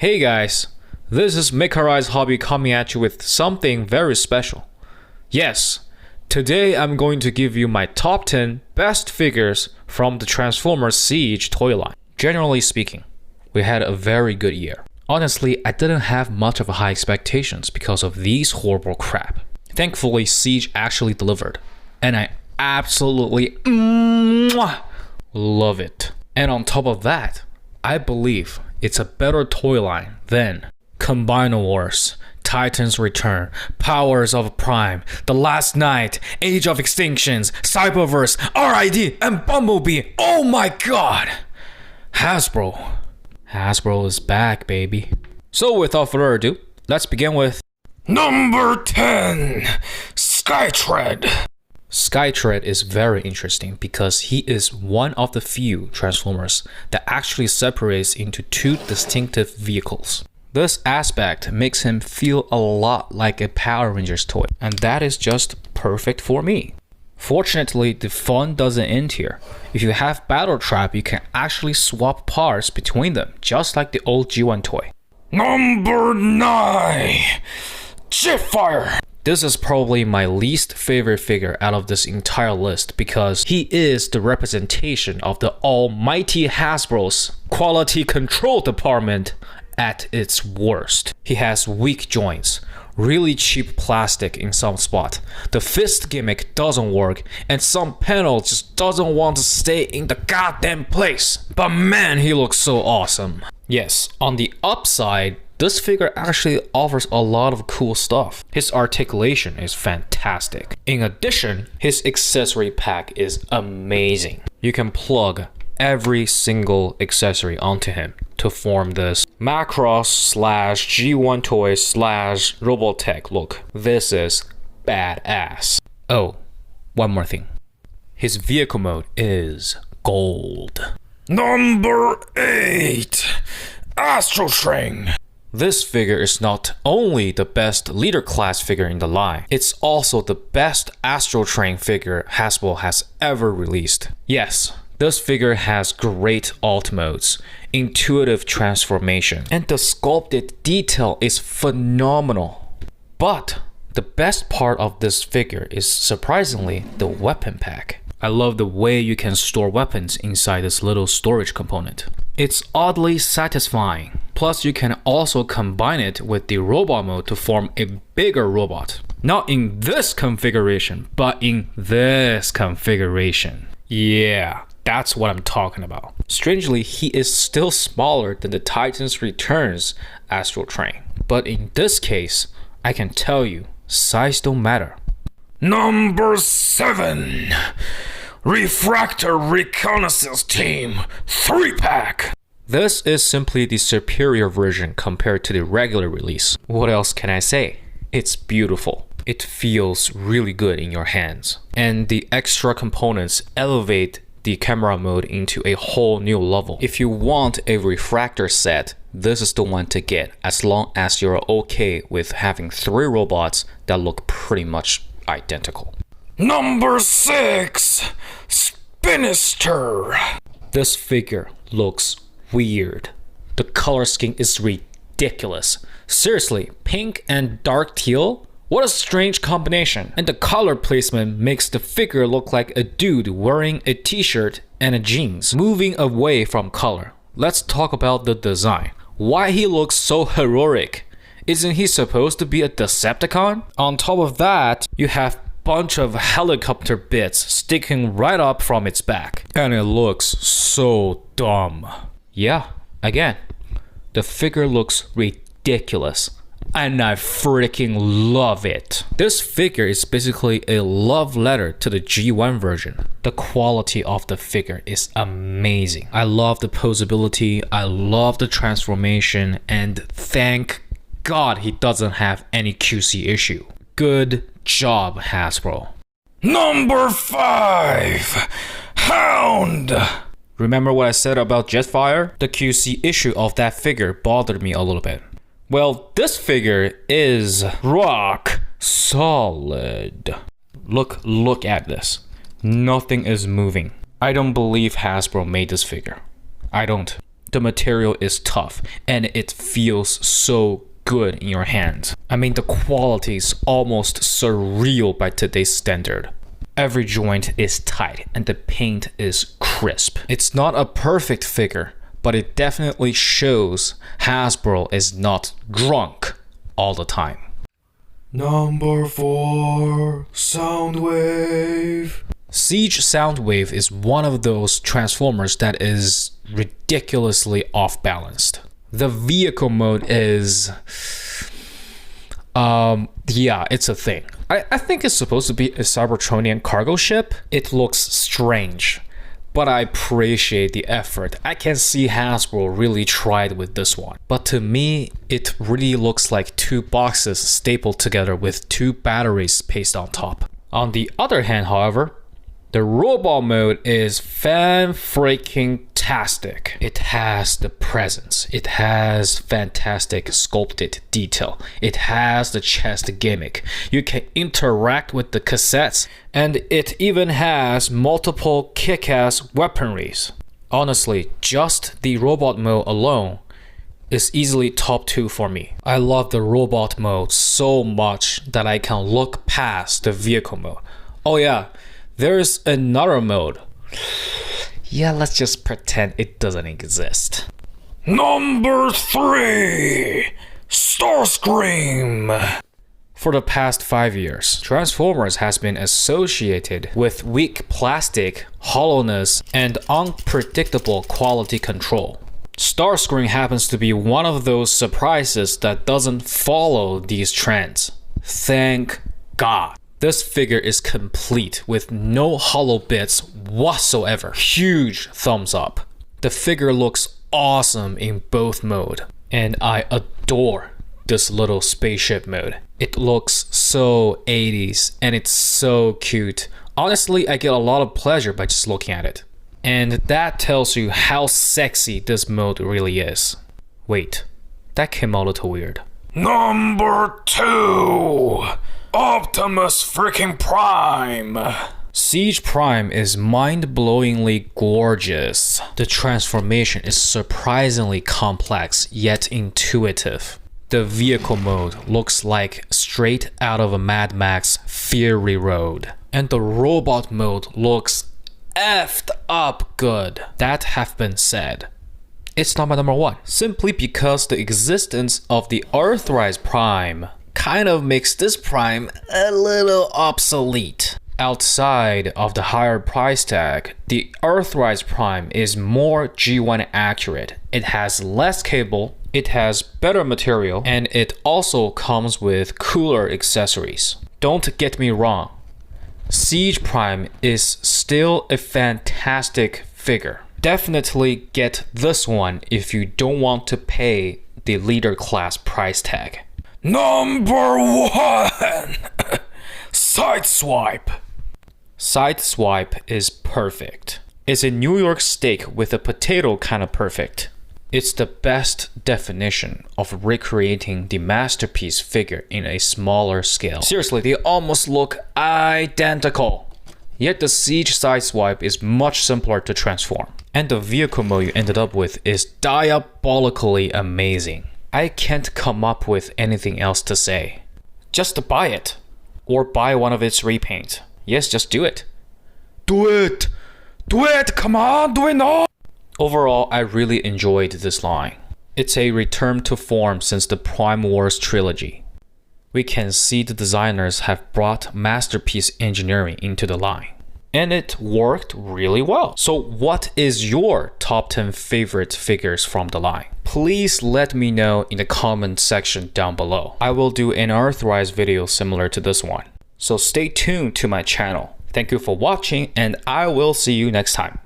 Hey guys, this is Earthrise Hobby coming at you with something very special. Yes, today I'm going to give you my top 10 best figures from the Transformers Siege toy line. Generally speaking, we had a very good year. Honestly, I didn't have much of high expectations because of these horrible crap. Thankfully, Siege actually delivered, and I absolutely love it. And on top of that, I believe it's a better toy line than Combiner Wars, Titan's Return, Powers of Prime, The Last Night, Age of Extinctions, Cyberverse, RID, and Bumblebee. Oh my god! Hasbro is back, baby. So without further ado, let's begin with Number 10, Skytread. Skytread is very interesting because he is one of the few Transformers that actually separates into two distinctive vehicles. This aspect makes him feel a lot like a Power Rangers toy, and that is just perfect for me. Fortunately, the fun doesn't end here. If you have Battle Trap, you can actually swap parts between them, just like the old G1 toy. Number 9, Jetfire. This is probably my least favorite figure out of this entire list because he is the representation of the almighty Hasbro's quality control department at its worst. He has weak joints, really cheap plastic in some spot, the fist gimmick doesn't work, and some panel just doesn't want to stay in the goddamn place. But man, he looks so awesome. Yes, on the upside, this figure actually offers a lot of cool stuff. His articulation is fantastic. In addition, his accessory pack is amazing. You can plug every single accessory onto him to form this Macross slash G1 toy slash Robotech look. This is badass. Oh, one more thing. His vehicle mode is gold. Number 8, Astro Train. This figure is not only the best leader class figure in the line, it's also the best Astro Train figure Hasbro has ever released. Yes, this figure has great alt modes, intuitive transformation, and the sculpted detail is phenomenal. But the best part of this figure is surprisingly the weapon pack. I love the way you can store weapons inside this little storage component. It's oddly satisfying. Plus, you can also combine it with the robot mode to form a bigger robot. Not in this configuration, but in this configuration. Yeah, that's what I'm talking about. Strangely, he is still smaller than the Titan's Returns Astro Train. But in this case, I can tell you, size don't matter. Number 7, Refractor Reconnaissance Team 3-pack. This is simply the superior version compared to the regular release. What else can I say? It's beautiful. It feels really good in your hands. And the extra components elevate the camera mode into a whole new level. If you want a refractor set, this is the one to get, as long as you're okay with having 3 robots that look pretty much identical. Number 6, Spinister. This figure looks weird. The color scheme is ridiculous. Seriously, pink and dark teal? What a strange combination. And the color placement makes the figure look like a dude wearing a t-shirt and a jeans. Moving away from color, let's talk about the design. Why he looks so heroic? Isn't he supposed to be a Decepticon? On top of that, you have bunch of helicopter bits sticking right up from its back. And it looks so dumb. Yeah, again, the figure looks ridiculous. And I freaking love it. This figure is basically a love letter to the G1 version. The quality of the figure is amazing. I love the posability, I love the transformation, and thank God he doesn't have any QC issue. Good job, Hasbro. Number 5, Hound. Remember what I said about Jetfire? The QC issue of that figure bothered me a little bit. Well, this figure is rock solid. Look at this. Nothing is moving. I don't believe Hasbro made this figure. I don't. The material is tough and it feels so good in your hands. I mean, the quality is almost surreal by today's standard. Every joint is tight and the paint is crisp. It's not a perfect figure, but it definitely shows Hasbro is not drunk all the time. Number 4, Soundwave. Siege Soundwave is one of those Transformers that is ridiculously off-balanced. The vehicle mode is... yeah, it's a thing. I think it's supposed to be a Cybertronian cargo ship. It looks strange, but I appreciate the effort. I can see Hasbro really tried with this one. But to me, it really looks like 2 boxes stapled together with 2 batteries pasted on top. On the other hand, however, the robot mode is fan-freaking-tastic. It has the presence. It has fantastic sculpted detail. It has the chest gimmick. You can interact with the cassettes, and it even has multiple kick-ass weaponries. Honestly, just the robot mode alone is easily top 2 for me. I love the robot mode so much that I can look past the vehicle mode. Oh yeah, there's another mode. Yeah, let's just pretend it doesn't exist. Number 3, Starscream. For the past 5 years, Transformers has been associated with weak plastic, hollowness, and unpredictable quality control. Starscream happens to be one of those surprises that doesn't follow these trends. Thank God. This figure is complete with no hollow bits whatsoever. Huge thumbs up. The figure looks awesome in both mode, and I adore this little spaceship mode. It looks so 80s and it's so cute. Honestly, I get a lot of pleasure by just looking at it. And that tells you how sexy this mode really is. Wait, that came out a little weird. Number 2, Optimus freaking Prime. Siege Prime is mind-blowingly gorgeous. The transformation is surprisingly complex yet intuitive. The vehicle mode looks like straight out of a Mad Max Fury Road. And the robot mode looks effed up good. That have been said, it's not my number 1. Simply because the existence of the Earthrise Prime kind of makes this Prime a little obsolete. Outside of the higher price tag, the Earthrise Prime is more G1 accurate. It has less cable, it has better material, and it also comes with cooler accessories. Don't get me wrong, Siege Prime is still a fantastic figure. Definitely get this one if you don't want to pay the leader class price tag. Number 1, Sideswipe. Sideswipe is perfect. It's a New York steak with a potato kind of perfect. It's the best definition of recreating the masterpiece figure in a smaller scale. Seriously, they almost look identical. Yet the Siege Sideswipe is much simpler to transform. And the vehicle mode you ended up with is diabolically amazing. I can't come up with anything else to say. Just buy it. Or buy one of its repaints. Yes, just do it. Do it! Do it! Come on, do it now! Overall, I really enjoyed this line. It's a return to form since the Prime Wars trilogy. We can see the designers have brought masterpiece engineering into the line. And it worked really well. So what is your top 10 favorite figures from the line? Please let me know in the comment section down below. I will do an Earthrise video similar to this one. So stay tuned to my channel. Thank you for watching and I will see you next time.